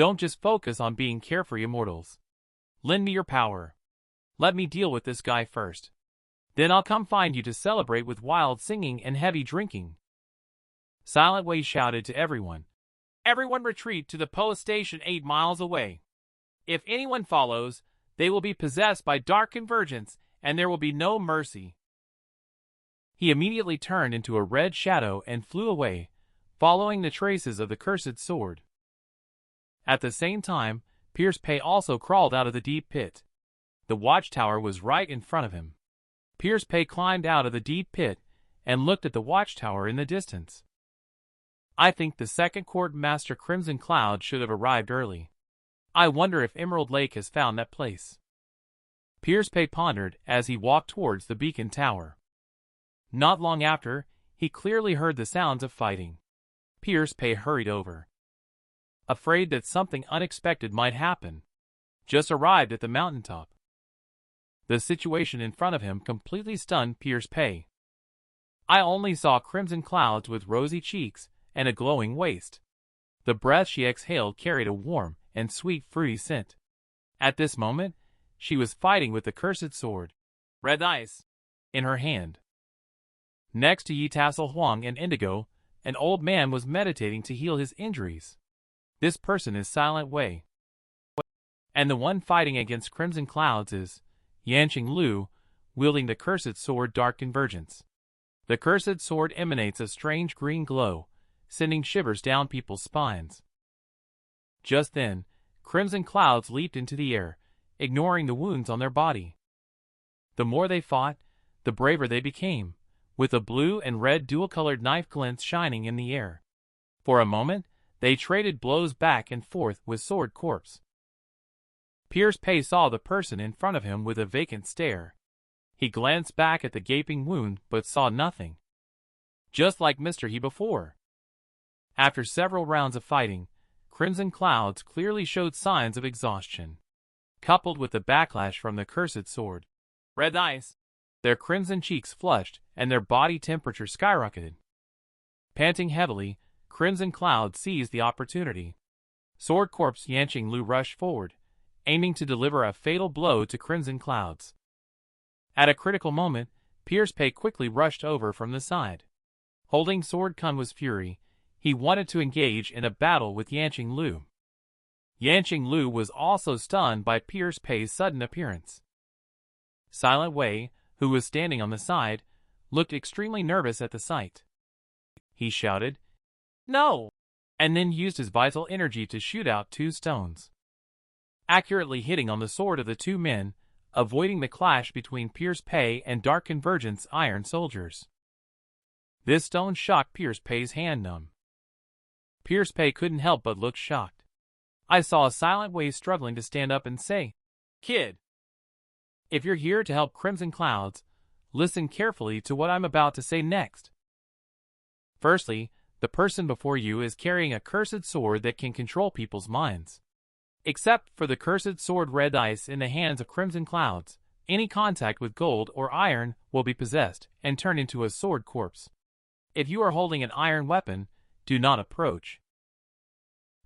Don't just focus on being carefree immortals. Lend me your power. Let me deal with this guy first. Then I'll come find you to celebrate with wild singing and heavy drinking. Silent Way shouted to everyone. Everyone retreat to the post station 8 miles away. If anyone follows, they will be possessed by dark convergence, and there will be no mercy. He immediately turned into a red shadow and flew away, following the traces of the cursed sword. At the same time, Pierce Pay also crawled out of the deep pit. The watchtower was right in front of him. Pierce Pay climbed out of the deep pit and looked at the watchtower in the distance. I think the second court master Crimson Cloud should have arrived early. I wonder if Emerald Lake has found that place. Pierce Pay pondered as he walked towards the beacon tower. Not long after, he clearly heard the sounds of fighting. Pierce Pay hurried over. Afraid that something unexpected might happen. Just arrived at the mountaintop. The situation in front of him completely stunned Pierce Pay. I only saw crimson clouds with rosy cheeks and a glowing waist. The breath she exhaled carried a warm and sweet fruity scent. At this moment, she was fighting with the cursed sword, Red Ice, in her hand. Next to Yi Tassel Huang and Indigo, an old man was meditating to heal his injuries. This person is Silent Way. And the one fighting against Crimson Clouds is Yanqing Lu, wielding the cursed sword Dark Convergence. The cursed sword emanates a strange green glow, sending shivers down people's spines. Just then, Crimson Clouds leaped into the air, ignoring the wounds on their body. The more they fought, the braver they became, with a blue and red dual-colored knife glints shining in the air. For a moment, they traded blows back and forth with Sword Corpse. Pierce Pay saw the person in front of him with a vacant stare. He glanced back at the gaping wound but saw nothing. Just like Mr. He before. After several rounds of fighting, Crimson Clouds clearly showed signs of exhaustion. Coupled with the backlash from the cursed sword, Red Ice, their crimson cheeks flushed and their body temperature skyrocketed. Panting heavily, Crimson Cloud seized the opportunity. Sword Corpse Yanqing Lu rushed forward, aiming to deliver a fatal blow to Crimson Clouds. At a critical moment, Pierce Pay quickly rushed over from the side. Holding Sword Kun with fury, he wanted to engage in a battle with Yanqing Lu. Yanqing Lu was also stunned by Pierce Pay's sudden appearance. Silent Way, who was standing on the side, looked extremely nervous at the sight. He shouted, "No!" and then used his vital energy to shoot out 2 stones, accurately hitting on the sword of the 2 men, avoiding the clash between Pierce Pay and Dark Convergence Iron Soldiers. This stone shocked Pierce Pay's hand numb. Pierce Pay couldn't help but look shocked. I saw a Silent Way struggling to stand up and say, "Kid, if you're here to help Crimson Clouds, listen carefully to what I'm about to say next. Firstly, the person before you is carrying a cursed sword that can control people's minds. Except for the cursed sword Red Ice in the hands of Crimson Clouds, any contact with gold or iron will be possessed and turn into a sword corpse. If you are holding an iron weapon, do not approach.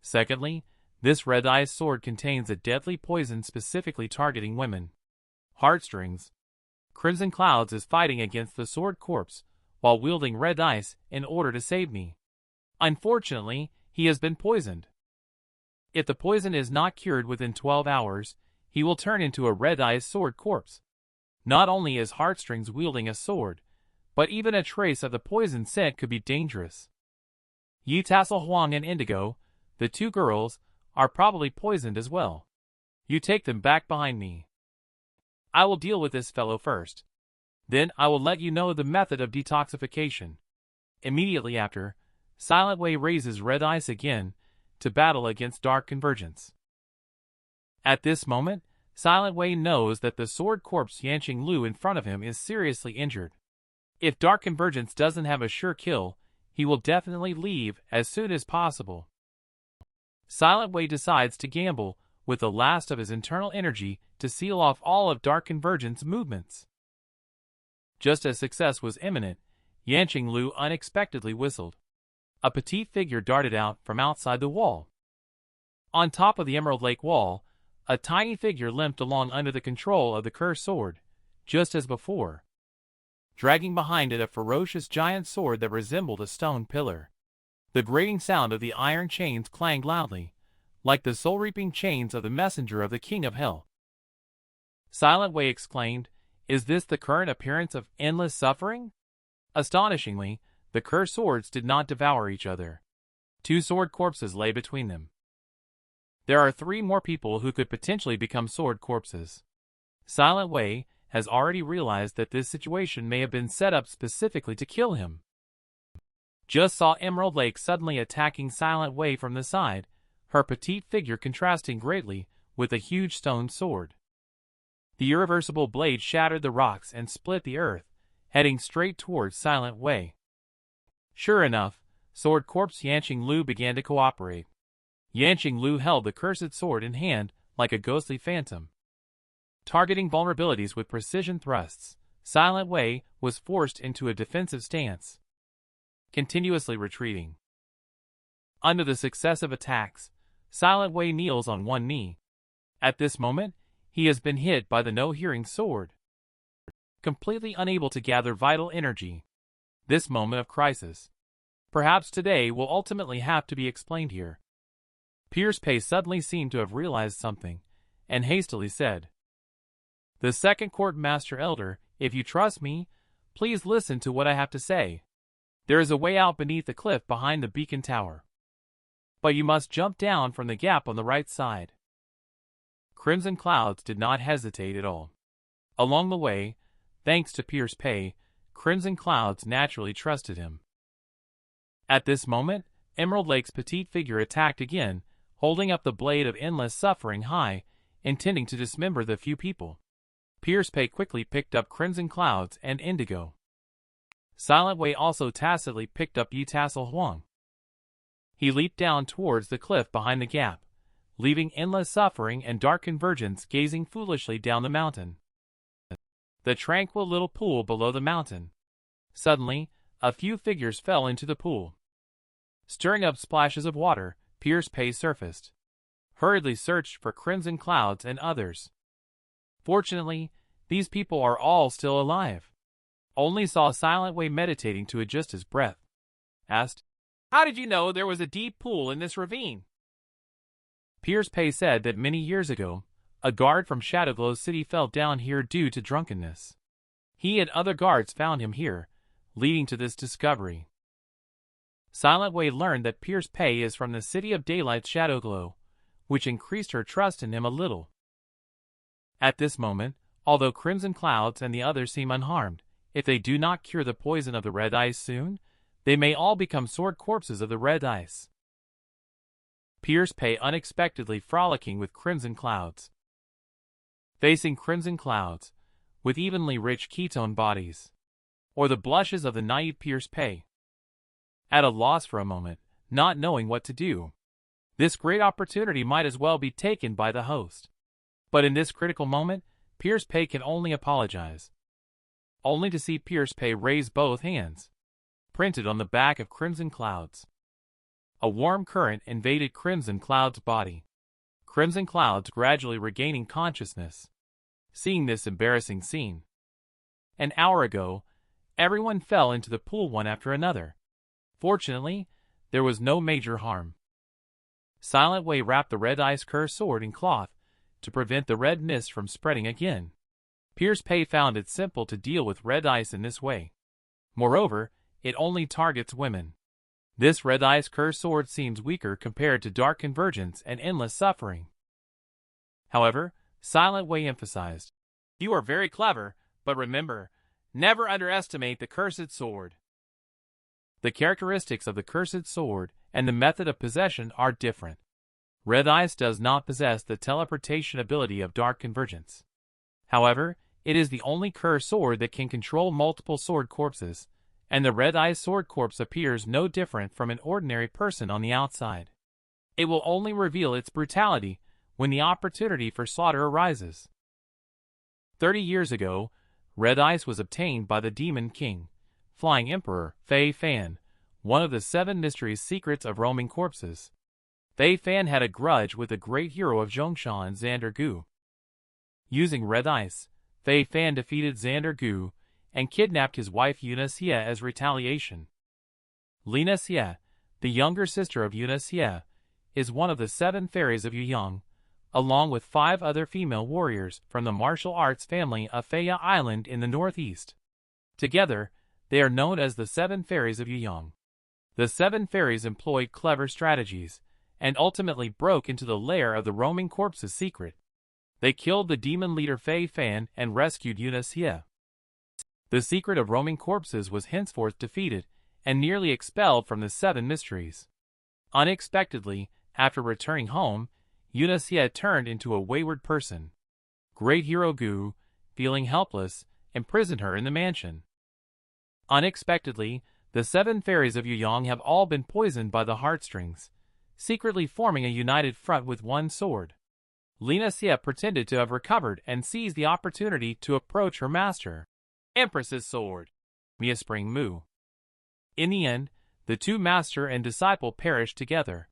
Secondly, this Red Ice sword contains a deadly poison specifically targeting women. Heartstrings. Crimson Clouds is fighting against the sword corpse while wielding Red Ice in order to save me. Unfortunately, he has been poisoned. If the poison is not cured within 12 hours, he will turn into a Red Ice sword corpse. Not only is Heartstrings wielding a sword, but even a trace of the poison scent could be dangerous. Yi Tassel Huang and Indigo, the 2 girls, are probably poisoned as well. You take them back behind me. I will deal with this fellow first. Then I will let you know the method of detoxification." Immediately after, Silent Way raises Red Ice again to battle against Dark Convergence. At this moment, Silent Way knows that the sword corpse Yanqing Lu in front of him is seriously injured. If Dark Convergence doesn't have a sure kill, he will definitely leave as soon as possible. Silent Way decides to gamble with the last of his internal energy to seal off all of Dark Convergence movements. Just as success was imminent, Yanqing Lu unexpectedly whistled. A petite figure darted out from outside the wall. On top of the Emerald Lake wall, a tiny figure limped along under the control of the cursed sword, just as before, dragging behind it a ferocious giant sword that resembled a stone pillar. The grating sound of the iron chains clanged loudly, like the soul-reaping chains of the messenger of the King of Hell. Silent Way exclaimed, "Is this the current appearance of endless suffering?" Astonishingly, the cursed swords did not devour each other. Two sword corpses lay between them. There are 3 more people who could potentially become sword corpses. Silent Way has already realized that this situation may have been set up specifically to kill him. Just saw Emerald Lake suddenly attacking Silent Way from the side, her petite figure contrasting greatly with a huge stone sword. The irreversible blade shattered the rocks and split the earth, heading straight towards Silent Way. Sure enough, sword corpse Yanqing Lu began to cooperate. Yanqing Lu held the cursed sword in hand like a ghostly phantom. Targeting vulnerabilities with precision thrusts, Silent Way was forced into a defensive stance, continuously retreating. Under the successive attacks, Silent Way kneels on one knee. At this moment, he has been hit by the no-hearing sword, completely unable to gather vital energy. This moment of crisis, perhaps today, will ultimately have to be explained here. Pierce Pei suddenly seemed to have realized something, and hastily said, "The second court master elder, if you trust me, please listen to what I have to say. There is a way out beneath the cliff behind the beacon tower, but you must jump down from the gap on the right side." Crimson Clouds did not hesitate at all. Along the way, thanks to Pierce Pei, Crimson Clouds naturally trusted him. At this moment, Emerald Lake's petite figure attacked again, holding up the blade of endless suffering high, intending to dismember the few people. Pierce Pei quickly picked up Crimson Clouds and Indigo. Silent Way also tacitly picked up Yi Tassel Huang. He leaped down towards the cliff behind the gap, leaving endless suffering and dark convergence gazing foolishly down the mountain. The tranquil little pool below the mountain. Suddenly, a few figures fell into the pool. Stirring up splashes of water, Pierce Pei surfaced, hurriedly searched for Crimson Clouds and others. Fortunately, these people are all still alive. Only saw Silent Way meditating to adjust his breath. Asked, "How did you know there was a deep pool in this ravine?" Pierce Pei said that many years ago, a guard from Shadowglow City fell down here due to drunkenness. He and other guards found him here, leading to this discovery. Silent Way learned that Pierce Pei is from the City of Daylight's Shadowglow, which increased her trust in him a little. At this moment, although Crimson Clouds and the others seem unharmed, if they do not cure the poison of the red ice soon, they may all become sword corpses of the red ice. Pierce Pei unexpectedly frolicking with Crimson Clouds. Facing Crimson Clouds, with evenly rich ketone bodies, or the blushes of the naive Pierce Pei. At a loss for a moment, not knowing what to do. This great opportunity might as well be taken by the host. But in this critical moment, Pierce Pei can only apologize. Only to see Pierce Pei raise both hands, printed on the back of Crimson Clouds. A warm current invaded Crimson Cloud's body. Crimson Clouds gradually regaining consciousness. Seeing this embarrassing scene. An hour ago, everyone fell into the pool one after another. Fortunately, there was no major harm. Silent Way wrapped the red ice cursed sword in cloth to prevent the red mist from spreading again. Pierce Pei found it simple to deal with red ice in this way. Moreover, it only targets women. This red ice cursed sword seems weaker compared to dark convergence and endless suffering. However, Silent Way emphasized, "You are very clever, but remember, never underestimate the cursed sword." The characteristics of the cursed sword and the method of possession are different. Red ice does not possess the teleportation ability of dark convergence. However, it is the only cursed sword that can control multiple sword corpses, and the red ice sword corpse appears no different from an ordinary person on the outside. It will only reveal its brutality when the opportunity for slaughter arises. 30 years ago, red ice was obtained by the Demon King, Flying Emperor, Fei Fan, one of the 7 mysteries secrets of roaming corpses. Fei Fan had a grudge with the great hero of Zhongshan, Xander Gu. Using red ice, Fei Fan defeated Xander Gu and kidnapped his wife Yuna Xie as retaliation. Lina Xie, the younger sister of Yuna Xie, is one of the 7 fairies of Yuyang, along with 5 other female warriors from the martial arts family of Feya Island in the northeast. Together, they are known as the 7 fairies of Yuyang. The 7 fairies employed clever strategies, and ultimately broke into the lair of the roaming corpse's secret. They killed the demon leader Fei Fan and rescued Yuna Xie. The secret of roaming corpses was henceforth defeated, and nearly expelled from the 7 mysteries. Unexpectedly, after returning home, Yuna Xie turned into a wayward person. Great hero Gu, feeling helpless, imprisoned her in the mansion. Unexpectedly, the 7 fairies of Yuyang have all been poisoned by the heartstrings, secretly forming a united front with one sword. Lina Xie pretended to have recovered and seized the opportunity to approach her master, Empress's sword, Mia Spring Mu. In the end, the 2 master and disciple perished together.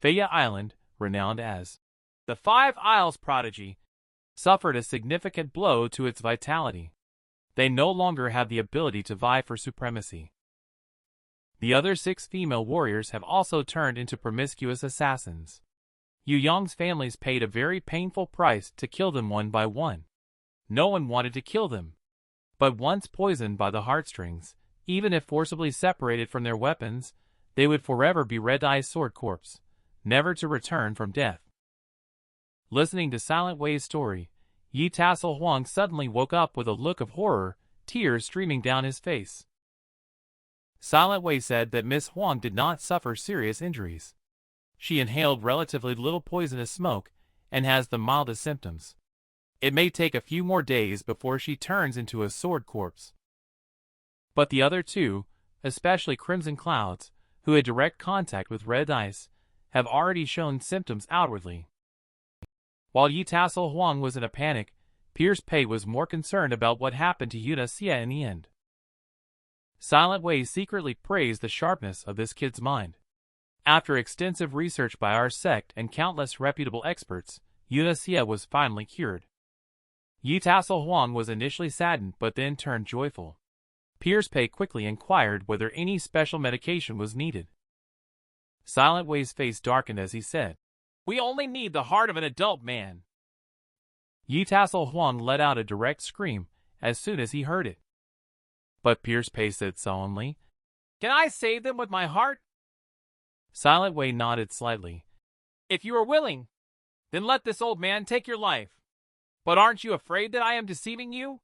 Feya Island, renowned as the 5 Isles prodigy, suffered a significant blow to its vitality. They no longer have the ability to vie for supremacy. The other 6 female warriors have also turned into promiscuous assassins. Yuyang's families paid a very painful price to kill them one by one. No one wanted to kill them. But once poisoned by the heartstrings, even if forcibly separated from their weapons, they would forever be Red-Eye's sword corpse, never to return from death. Listening to Silent Wei's story, Yi Tassel Huang suddenly woke up with a look of horror, tears streaming down his face. Silent Wei said that Miss Huang did not suffer serious injuries. She inhaled relatively little poisonous smoke and has the mildest symptoms. It may take a few more days before she turns into a sword corpse. But the other 2, especially Crimson Clouds, who had direct contact with Red Ice, have already shown symptoms outwardly. While Yi Tassel Huang was in a panic, Pierce Pei was more concerned about what happened to Yuna Xie in the end. Silent Wei secretly praised the sharpness of this kid's mind. After extensive research by our sect and countless reputable experts, Yuna Xie was finally cured. Yi Tassel Huang was initially saddened but then turned joyful. Pierce Pei quickly inquired whether any special medication was needed. Silent Wei's face darkened as he said, "We only need the heart of an adult man." Yi Tassel Huang let out a direct scream as soon as he heard it. But Pierce Pei said solemnly, "Can I save them with my heart?" Silent Wei nodded slightly. "If you are willing, then let this old man take your life. But aren't you afraid that I am deceiving you?"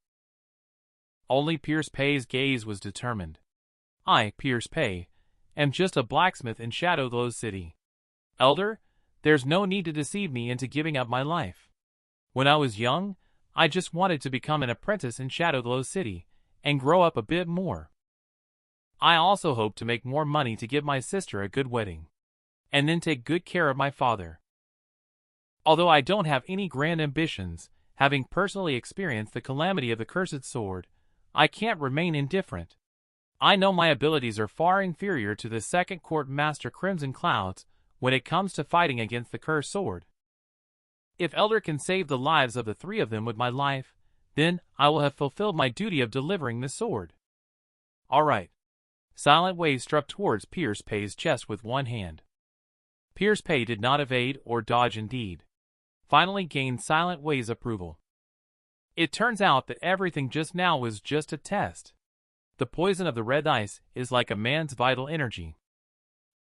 Only Pierce Pei's gaze was determined. "I, Pierce Pei, am just a blacksmith in Shadowglow City. Elder, there's no need to deceive me into giving up my life. When I was young, I just wanted to become an apprentice in Shadowglow City and grow up a bit more. I also hope to make more money to give my sister a good wedding, and then take good care of my father. Although I don't have any grand ambitions, having personally experienced the calamity of the cursed sword, I can't remain indifferent. I know my abilities are far inferior to the second court master Crimson Clouds when it comes to fighting against the cursed sword. If Elder can save the lives of the 3 of them with my life, then I will have fulfilled my duty of delivering the sword." "All right." Silent Wei struck towards Pierce Pei's chest with one hand. Pierce Pei did not evade or dodge indeed. Finally gained Silent Wei's approval. It turns out that everything just now was just a test. The poison of the red ice is like a man's vital energy.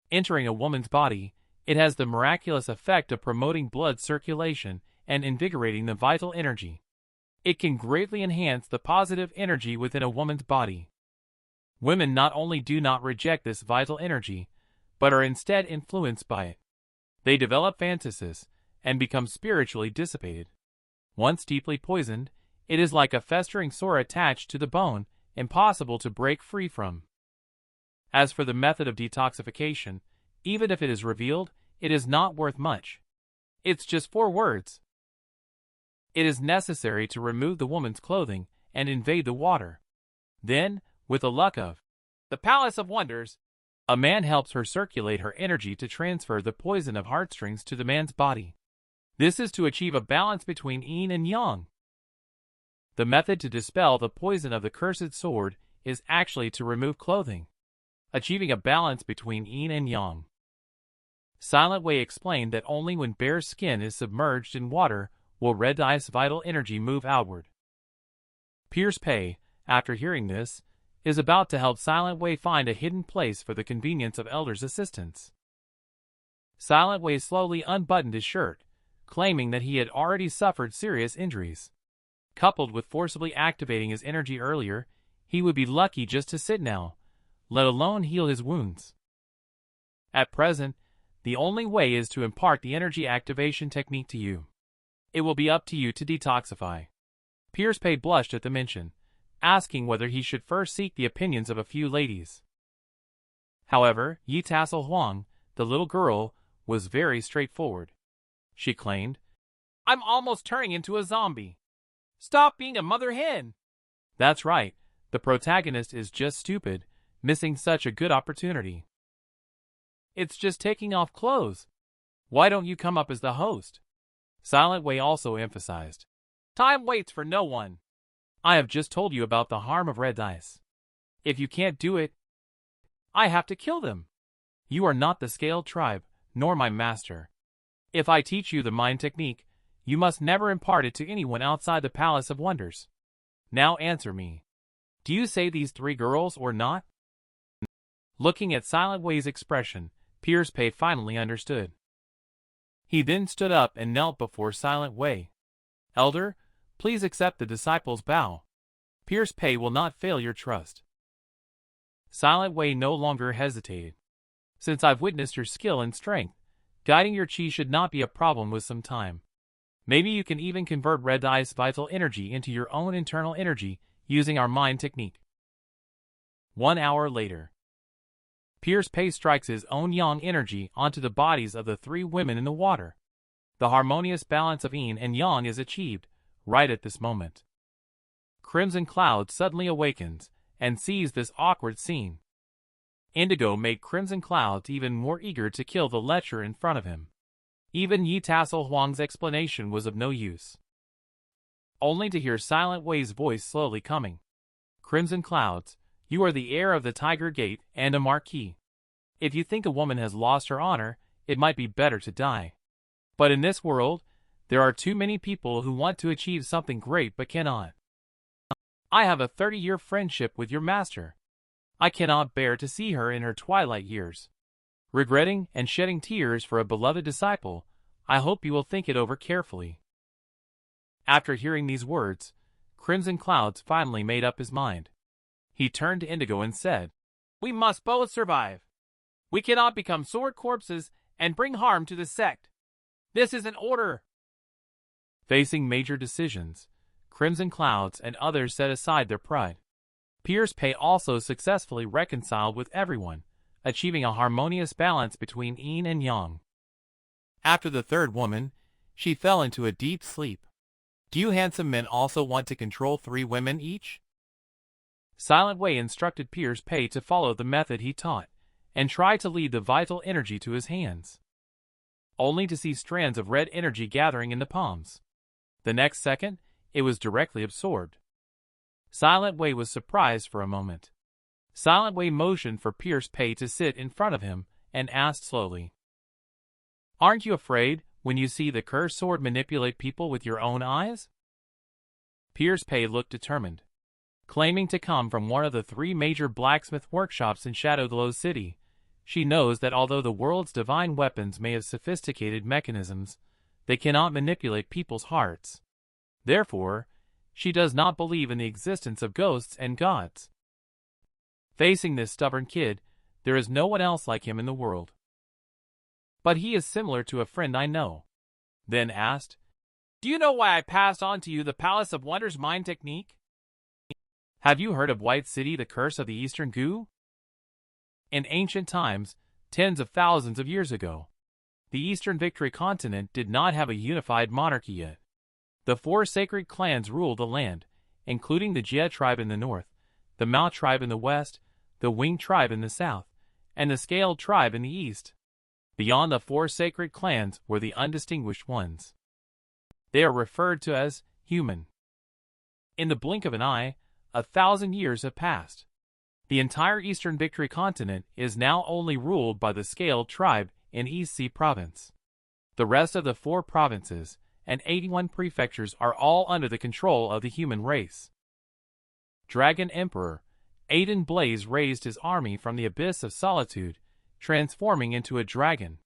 Entering a woman's body, it has the miraculous effect of promoting blood circulation and invigorating the vital energy. It can greatly enhance the positive energy within a woman's body. Women not only do not reject this vital energy, but are instead influenced by it. They develop fantasies and become spiritually dissipated. Once deeply poisoned, it is like a festering sore attached to the bone, impossible to break free from. As for the method of detoxification, even if it is revealed, it is not worth much. It's just 4 words. It is necessary to remove the woman's clothing and invade the water. Then, with the luck of the Palace of Wonders, A man helps her circulate her energy to transfer the poison of heartstrings to the man's body. This is to achieve a balance between yin and yang. The method to dispel the poison of the cursed sword is actually to remove clothing, achieving a balance between yin and yang. Silent Wei explained that only when bare skin is submerged in water will red eye's vital energy move outward. Pierce Pei, after hearing this, is about to help Silent Wei find a hidden place for the convenience of elders' assistance. Silent Wei slowly unbuttoned his shirt, claiming that he had already suffered serious injuries. Coupled with forcibly activating his energy earlier, he would be lucky just to sit now, let alone heal his wounds. At present, the only way is to impart the energy activation technique to you. It will be up to you to detoxify. Pierce Pei blushed at the mention, asking whether he should first seek the opinions of a few ladies. However, Yi Tassel Huang, the little girl, was very straightforward. She claimed, "I'm almost turning into a zombie. Stop being a mother hen." That's right, the protagonist is just stupid, missing such a good opportunity. It's just taking off clothes. Why don't you come up as the host? Silent Wei also emphasized. Time waits for no one. I have just told you about the harm of red dice. If you can't do it, I have to kill them. You are not the scaled tribe, nor my master. If I teach you the mind technique, you must never impart it to anyone outside the Palace of Wonders. Now answer me. Do you say these three girls or not? Looking at Silent Wei's expression, Pierce Pei finally understood. He then stood up and knelt before Silent Wei. Elder, please accept the disciple's bow. Pierce Pei will not fail your trust. Silent Wei no longer hesitated. Since I've witnessed your skill and strength, guiding your chi should not be a problem with some time. Maybe you can even convert red eye's vital energy into your own internal energy using our mind technique. 1 hour later. Pierce Pei strikes his own yang energy onto the bodies of the three women in the water. The harmonious balance of yin and yang is achieved, right at this moment. Crimson Cloud suddenly awakens and sees this awkward scene. Indigo made Crimson Cloud even more eager to kill the lecher in front of him. Even Yi Tassel Huang's explanation was of no use. Only to hear Silent Wei's voice slowly coming. Crimson Clouds, you are the heir of the Tiger Gate and a marquis. If you think a woman has lost her honor, it might be better to die. But in this world, there are too many people who want to achieve something great but cannot. I have a 30-year friendship with your master. I cannot bear to see her in her twilight years. Regretting and shedding tears for a beloved disciple, I hope you will think it over carefully. After hearing these words, Crimson Clouds finally made up his mind. He turned to Indigo and said, We must both survive. We cannot become sword corpses and bring harm to the sect. This is an order. Facing major decisions, Crimson Clouds and others set aside their pride. Pierce Pei also successfully reconciled with everyone, achieving a harmonious balance between yin and yang. After the third woman, she fell into a deep sleep. Do you handsome men also want to control 3 women each? Silent Wei instructed Pierce Pei to follow the method he taught, and try to lead the vital energy to his hands. Only to see strands of red energy gathering in the palms. The next second, it was directly absorbed. Silent Wei was surprised for a moment. Silent Wei motioned for Pierce Pei to sit in front of him and asked slowly, Aren't you afraid when you see the cursed sword manipulate people with your own eyes? Pierce Pei looked determined. Claiming to come from one of the 3 major blacksmith workshops in Shadowglow City, she knows that although the world's divine weapons may have sophisticated mechanisms, they cannot manipulate people's hearts. Therefore, she does not believe in the existence of ghosts and gods. Facing this stubborn kid, there is no one else like him in the world. But he is similar to a friend I know. Then asked, Do you know why I passed on to you the Palace of Wonders mind technique? Have you heard of White City, the curse of the Eastern Goo? In ancient times, tens of thousands of years ago, the Eastern Victory continent did not have a unified monarchy yet. The 4 sacred clans ruled the land, including the Jia tribe in the north, the Mao tribe in the west, the Wing tribe in the south, and the Scaled tribe in the east. Beyond the 4 sacred clans were the undistinguished ones. They are referred to as human. In the blink of an eye, 1,000 years have passed. The entire eastern Victory continent is now only ruled by the Scaled tribe in East Sea province. The rest of the 4 provinces and 81 prefectures are all under the control of the human race. Dragon Emperor Aiden Blaze raised his army from the abyss of solitude, transforming into a dragon.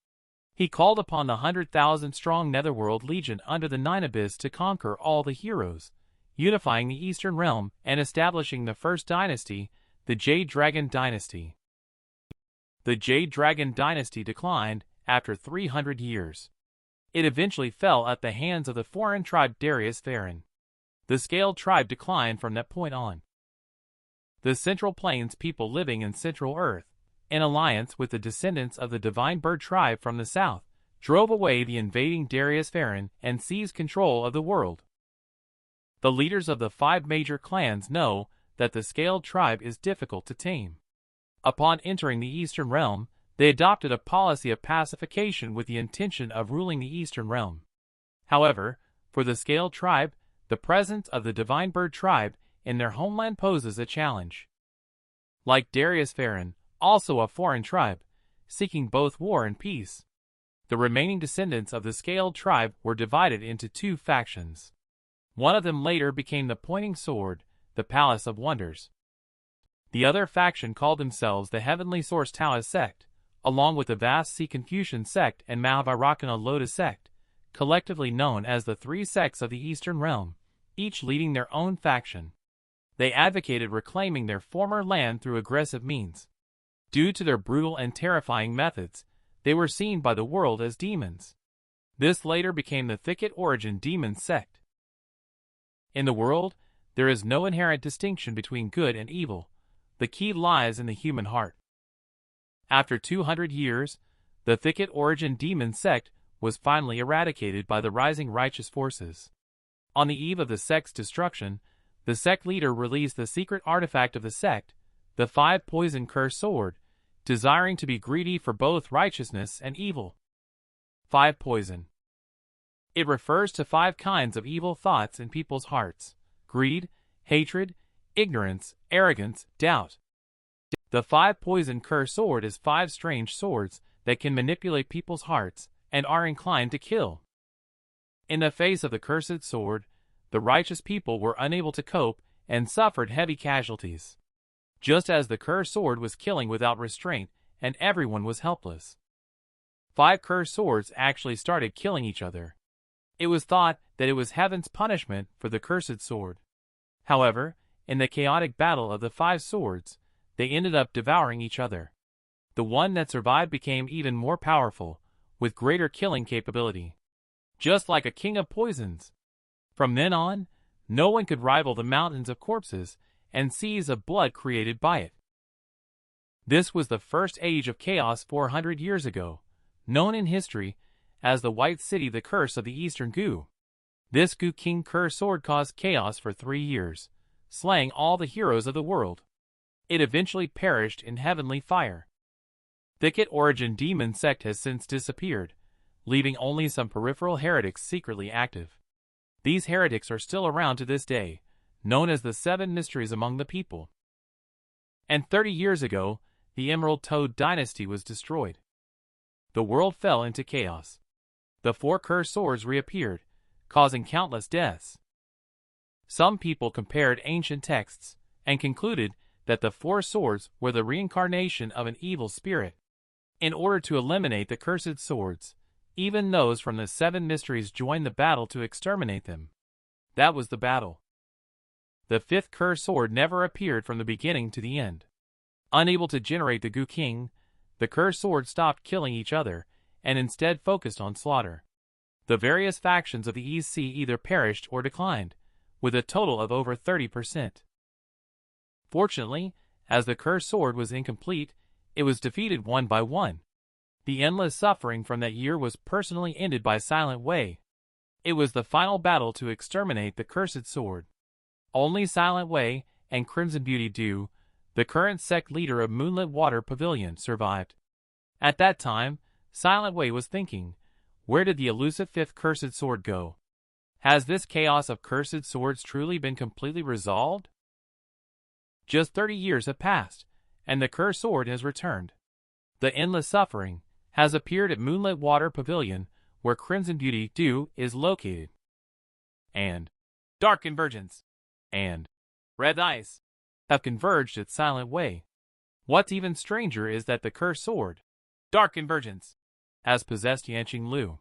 He called upon the 100,000-strong Netherworld Legion under the Nine Abyss to conquer all the heroes, unifying the Eastern Realm and establishing the first dynasty, the Jade Dragon Dynasty. The Jade Dragon Dynasty declined after 300 years. It eventually fell at the hands of the foreign tribe Darius Farron. The Scaled tribe declined from that point on. The Central Plains people living in Central Earth, in alliance with the descendants of the Divine Bird tribe from the south, drove away the invading Darius Farron and seized control of the world. The leaders of the 5 major clans know that the Scaled tribe is difficult to tame. Upon entering the Eastern Realm, they adopted a policy of pacification with the intention of ruling the Eastern Realm. However, for the Scaled tribe, the presence of the Divine Bird tribe in their homeland poses a challenge. Like Darius Farron, also a foreign tribe, seeking both war and peace, the remaining descendants of the Scaled tribe were divided into 2 factions. One of them later became the Pointing Sword, the Palace of Wonders. The other faction called themselves the Heavenly Source Taoist Sect, along with the Vast Sea Confucian Sect and Mahavairakana Lotus Sect, collectively known as the 3 sects of the Eastern Realm, each leading their own faction. They advocated reclaiming their former land through aggressive means. Due to their brutal and terrifying methods, they were seen by the world as demons. This later became the Thicket Origin Demon Sect. In the world, there is no inherent distinction between good and evil. The key lies in the human heart. After 200 years, the Thicket Origin Demon Sect was finally eradicated by the rising righteous forces. On the eve of the sect's destruction, the sect leader released the secret artifact of the sect, the 5-poison curse sword, desiring to be greedy for both righteousness and evil. 5 poison. It refers to 5 kinds of evil thoughts in people's hearts: greed, hatred, ignorance, arrogance, doubt. The 5-poison curse sword is 5 strange swords that can manipulate people's hearts and are inclined to kill. In the face of the cursed sword, the righteous people were unable to cope and suffered heavy casualties. Just as the cursed sword was killing without restraint and everyone was helpless. 5 cursed swords actually started killing each other. It was thought that it was heaven's punishment for the cursed sword. However, in the chaotic battle of the 5 swords, they ended up devouring each other. The one that survived became even more powerful, with greater killing capability. Just like a king of poisons. From then on, no one could rival the mountains of corpses and seas of blood created by it. This was the first age of chaos 400 years ago, known in history as the White City, the curse of the Eastern Gu. This Gu King curse sword caused chaos for 3 years, slaying all the heroes of the world. It eventually perished in heavenly fire. Thicket Origin Demon Sect has since disappeared, leaving only some peripheral heretics secretly active. These heretics are still around to this day, known as the 7 mysteries among the people. And 30 years ago, the Emerald Toad Dynasty was destroyed. The world fell into chaos. The 4 cursed swords reappeared, causing countless deaths. Some people compared ancient texts and concluded that the 4 swords were the reincarnation of an evil spirit. In order to eliminate the cursed swords, even those from the 7 mysteries joined the battle to exterminate them. That was the battle. The 5th cursed sword never appeared from the beginning to the end. Unable to generate the Gu King, the cursed sword stopped killing each other and instead focused on slaughter. The various factions of the East Sea either perished or declined, with a total of over 30%. Fortunately, as the cursed sword was incomplete, it was defeated one by one. The endless suffering from that year was personally ended by Silent Way. It was the final battle to exterminate the cursed sword. Only Silent Way and Crimson Beauty Do, the current sect leader of Moonlit Water Pavilion, survived. At that time, Silent Way was thinking, where did the elusive fifth cursed sword go? Has this chaos of cursed swords truly been completely resolved? Just 30 years have passed, and the cursed sword has returned. The endless suffering has appeared at Moonlit Water Pavilion, where Crimson Beauty Dew is located. And Dark Convergence and Red Ice have converged at Silent Way. What's even stranger is that the cursed sword, Dark Convergence, has possessed Yanqing Lu.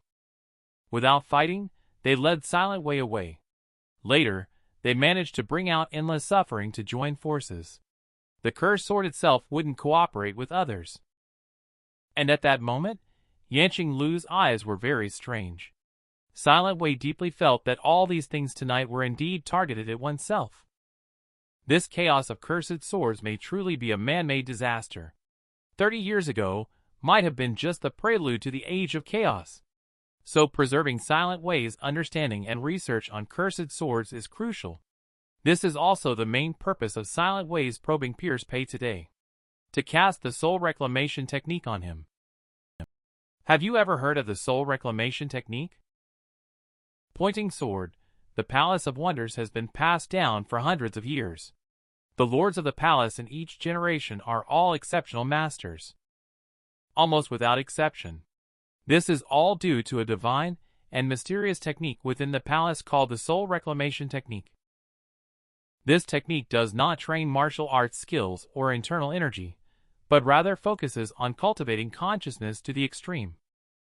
Without fighting, they led Silent Way away. Later, they managed to bring out endless suffering to join forces. The cursed sword itself wouldn't cooperate with others. And at that moment, Yanqing Lu's eyes were very strange. Silent Way deeply felt that all these things tonight were indeed targeted at oneself. This chaos of cursed swords may truly be a man-made disaster. 30 years ago might have been just the prelude to the age of chaos. So preserving Silent Way's understanding and research on cursed swords is crucial. This is also the main purpose of Silent Way's probing Pierce Pei today. To cast the soul reclamation technique on him. Have you ever heard of the soul reclamation technique? Pointing sword, the Palace of Wonders has been passed down for hundreds of years. The lords of the palace in each generation are all exceptional masters. Almost without exception. This is all due to a divine and mysterious technique within the palace called the soul reclamation technique. This technique does not train martial arts skills or internal energy, but rather focuses on cultivating consciousness to the extreme.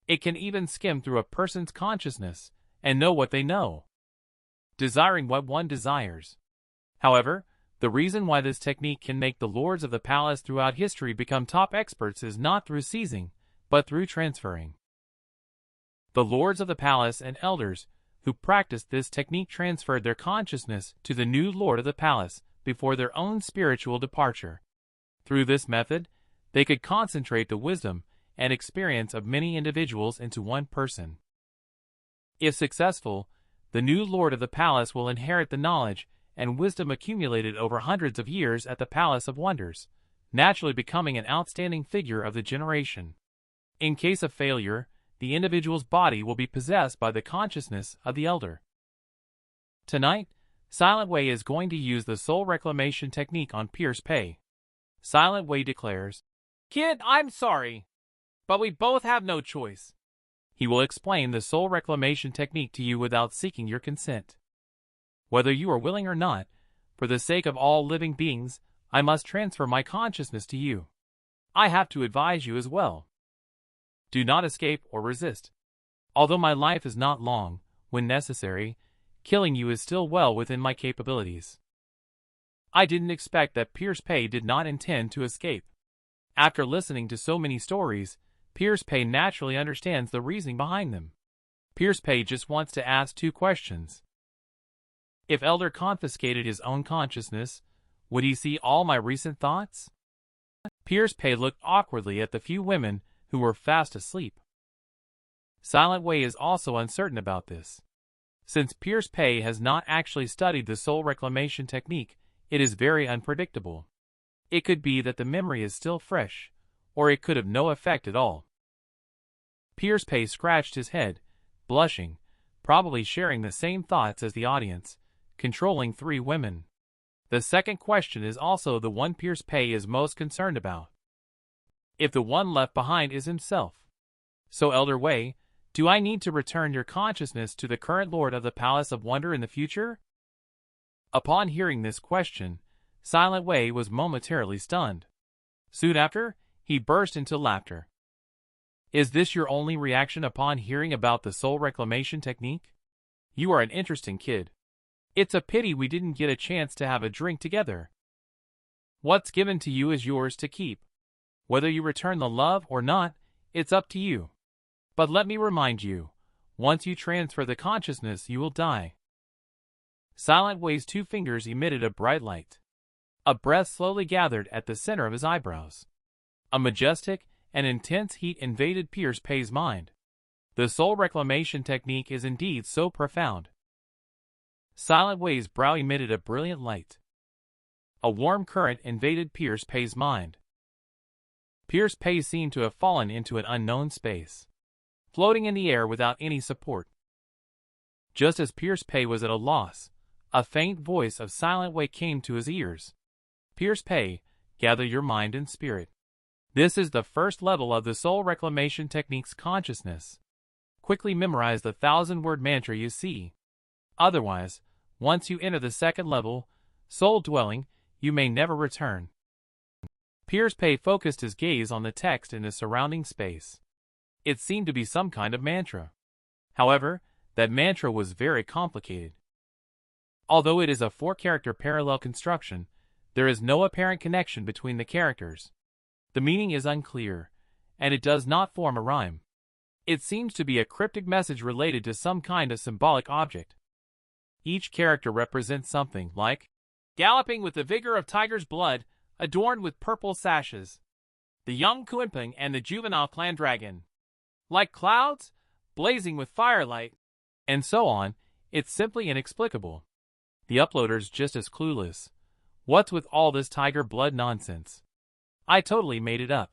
It can even skim through a person's consciousness and know what they know, desiring what one desires. However, the reason why this technique can make the lords of the palace throughout history become top experts is not through seizing, but through transferring. The lords of the palace and elders who practiced this technique transferred their consciousness to the new lord of the palace before their own spiritual departure. Through this method, they could concentrate the wisdom and experience of many individuals into one person. If successful, the new lord of the palace will inherit the knowledge and wisdom accumulated over hundreds of years at the Palace of Wonders, naturally becoming an outstanding figure of the generation. In case of failure, the individual's body will be possessed by the consciousness of the elder. Tonight, Silent Way is going to use the soul reclamation technique on Pierce Pei. Silent Way declares, "Kid, I'm sorry, but we both have no choice." He will explain the soul reclamation technique to you without seeking your consent. Whether you are willing or not, for the sake of all living beings, I must transfer my consciousness to you. I have to advise you as well. Do not escape or resist. Although my life is not long, when necessary, killing you is still well within my capabilities. I didn't expect that Pierce Pei did not intend to escape. After listening to so many stories, Pierce Pei naturally understands the reasoning behind them. Pierce Pei just wants to ask two questions. If Elder confiscated his own consciousness, would he see all my recent thoughts? Pierce Pei looked awkwardly at the few women who were fast asleep. Silent Way is also uncertain about this. Since Pierce Pei has not actually studied the soul reclamation technique, it is very unpredictable. It could be that the memory is still fresh, or it could have no effect at all. Pierce Pei scratched his head, blushing, probably sharing the same thoughts as the audience, controlling three women. The second question is also the one Pierce Pei is most concerned about. If the one left behind is himself. So Elder Wei, do I need to return your consciousness to the current lord of the Palace of Wonder in the future? Upon hearing this question, Silent Wei was momentarily stunned. Soon after, he burst into laughter. Is this your only reaction upon hearing about the soul reclamation technique? You are an interesting kid. It's a pity we didn't get a chance to have a drink together. What's given to you is yours to keep. Whether you return the love or not, it's up to you. But let me remind you, once you transfer the consciousness, you will die. Silent Way's two fingers emitted a bright light. A breath slowly gathered at the center of his eyebrows. A majestic and intense heat invaded Pierce Pei's mind. The soul reclamation technique is indeed so profound. Silent Way's brow emitted a brilliant light. A warm current invaded Pierce Pei's mind. Pierce Pei seemed to have fallen into an unknown space, floating in the air without any support. Just as Pierce Pei was at a loss, a faint voice of Silent Way came to his ears. Pierce Pei, gather your mind and spirit. This is the first level of the soul reclamation technique's consciousness. Quickly memorize the 1,000-word mantra you see. Otherwise, once you enter the second level, soul dwelling, you may never return. Pierce Pei focused his gaze on the text in the surrounding space. It seemed to be some kind of mantra. However, that mantra was very complicated. Although it is a 4-character parallel construction, there is no apparent connection between the characters. The meaning is unclear, and it does not form a rhyme. It seems to be a cryptic message related to some kind of symbolic object. Each character represents something like galloping with the vigor of tiger's blood, adorned with purple sashes, the young Kunpeng and the juvenile clan dragon, like clouds, blazing with firelight, and so on. It's simply inexplicable. The uploader's just as clueless. What's with all this tiger blood nonsense? I totally made it up.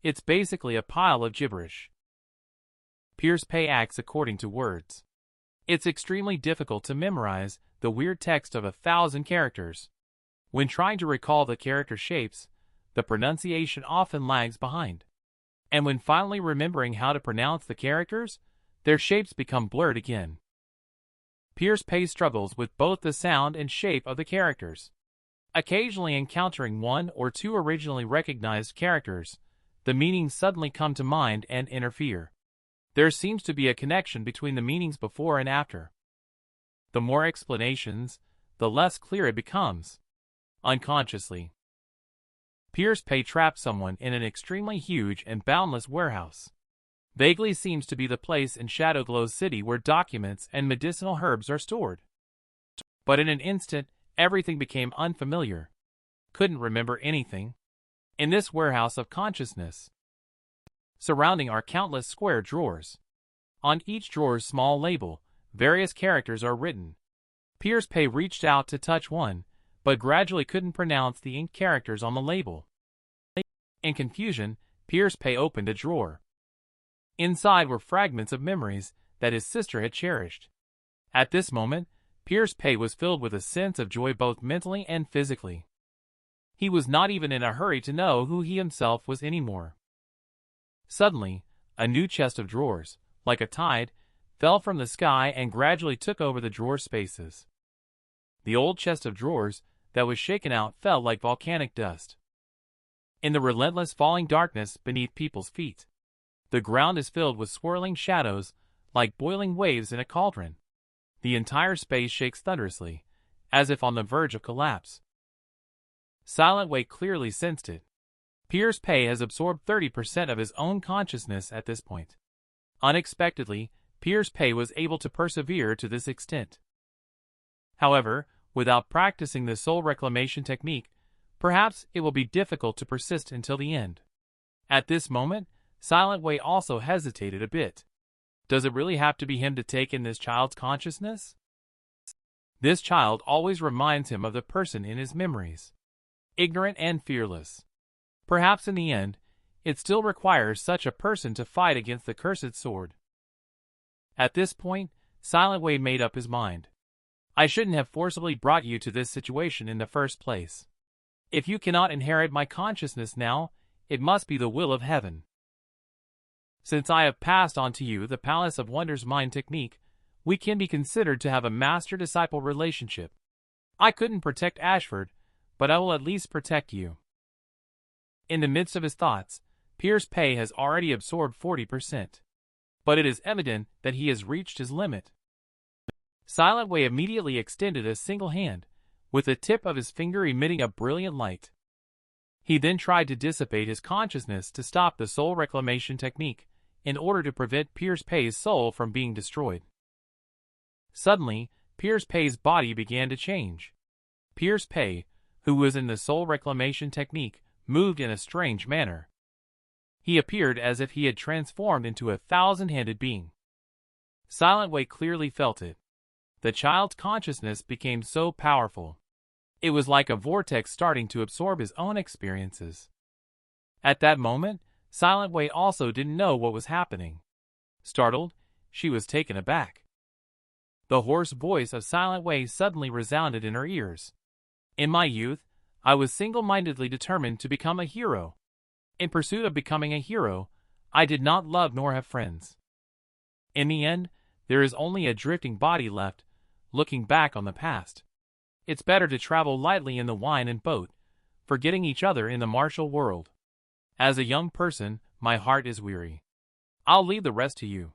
It's basically a pile of gibberish. Pierce Pei acts according to words. It's extremely difficult to memorize the weird text of 1,000 characters. When trying to recall the character shapes, the pronunciation often lags behind. And when finally remembering how to pronounce the characters, their shapes become blurred again. Pierce Pei struggles with both the sound and shape of the characters. Occasionally encountering one or two originally recognized characters, the meanings suddenly come to mind and interfere. There seems to be a connection between the meanings before and after. The more explanations, the less clear it becomes. Unconsciously, Pierce Pei traps someone in an extremely huge and boundless warehouse. Vaguely seems to be the place in Shadowglow City where documents and medicinal herbs are stored. But in an instant, everything became unfamiliar. Couldn't remember anything. In this warehouse of consciousness, surrounding are countless square drawers. On each drawer's small label, various characters are written. Pierce Pei reached out to touch one, but gradually couldn't pronounce the inked characters on the label. In confusion, Pierce Pei opened a drawer. Inside were fragments of memories that his sister had cherished. At this moment, Pierce Pei was filled with a sense of joy both mentally and physically. He was not even in a hurry to know who he himself was anymore. Suddenly, a new chest of drawers, like a tide, fell from the sky and gradually took over the drawer spaces. The old chest of drawers that was shaken out fell like volcanic dust. In the relentless falling darkness beneath people's feet, the ground is filled with swirling shadows, like boiling waves in a cauldron. The entire space shakes thunderously, as if on the verge of collapse. Silent Way clearly sensed it. Pierce Pei has absorbed 30% of his own consciousness at this point. Unexpectedly, Pierce Pei was able to persevere to this extent. However, without practicing the soul reclamation technique, perhaps it will be difficult to persist until the end. At this moment, Silent Way also hesitated a bit. Does it really have to be him to take in this child's consciousness? This child always reminds him of the person in his memories. Ignorant and fearless. Perhaps in the end, it still requires such a person to fight against the cursed sword. At this point, Silent Way made up his mind. I shouldn't have forcibly brought you to this situation in the first place. If you cannot inherit my consciousness now, it must be the will of heaven. Since I have passed on to you the Palace of Wonders mind technique, we can be considered to have a master-disciple relationship. I couldn't protect Ashford, but I will at least protect you. In the midst of his thoughts, Pierce Pei has already absorbed 40%. But it is evident that he has reached his limit. Silent Way immediately extended a single hand, with the tip of his finger emitting a brilliant light. He then tried to dissipate his consciousness to stop the soul reclamation technique, in order to prevent Pierce Pei's soul from being destroyed. Suddenly, Pierce Pei's body began to change. Pierce Pei, who was in the soul reclamation technique, moved in a strange manner. He appeared as if he had transformed into a 1,000-handed being. Silent Way clearly felt it. The child's consciousness became so powerful. It was like a vortex starting to absorb his own experiences. At that moment, Silent Wei also didn't know what was happening. Startled, she was taken aback. The hoarse voice of Silent Wei suddenly resounded in her ears. In my youth, I was single-mindedly determined to become a hero. In pursuit of becoming a hero, I did not love nor have friends. In the end, there is only a drifting body left, looking back on the past. It's better to travel lightly in the wine and boat, forgetting each other in the martial world. As a young person, my heart is weary. I'll leave the rest to you.